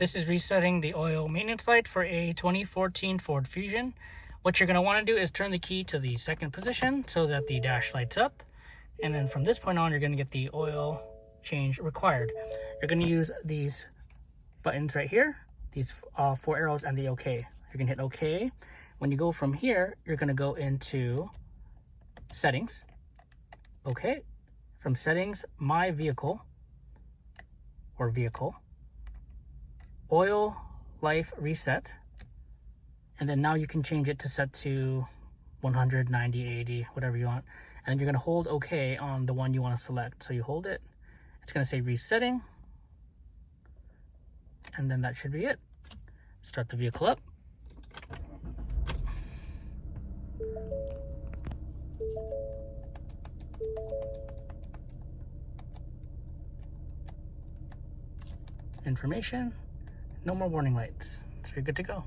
This is resetting the oil maintenance light for a 2014 Ford Fusion. What you're going to want to do is turn the key to the second position so that the dash lights up. And then from this point on, you're going to get the oil change required. You're going to use these buttons right here, these 4 arrows and the OK. You're going to hit OK. When you go from here, you're going to go into settings. OK. From settings, my vehicle or vehicle. Oil life reset, and then now you can change it to set to 100, 90, 80, whatever you want, and then you're going to hold OK on the one you want to select. So you hold it, it's going to say resetting, and then that should be it. Start the vehicle up. Information. No more warning lights, so you're good to go.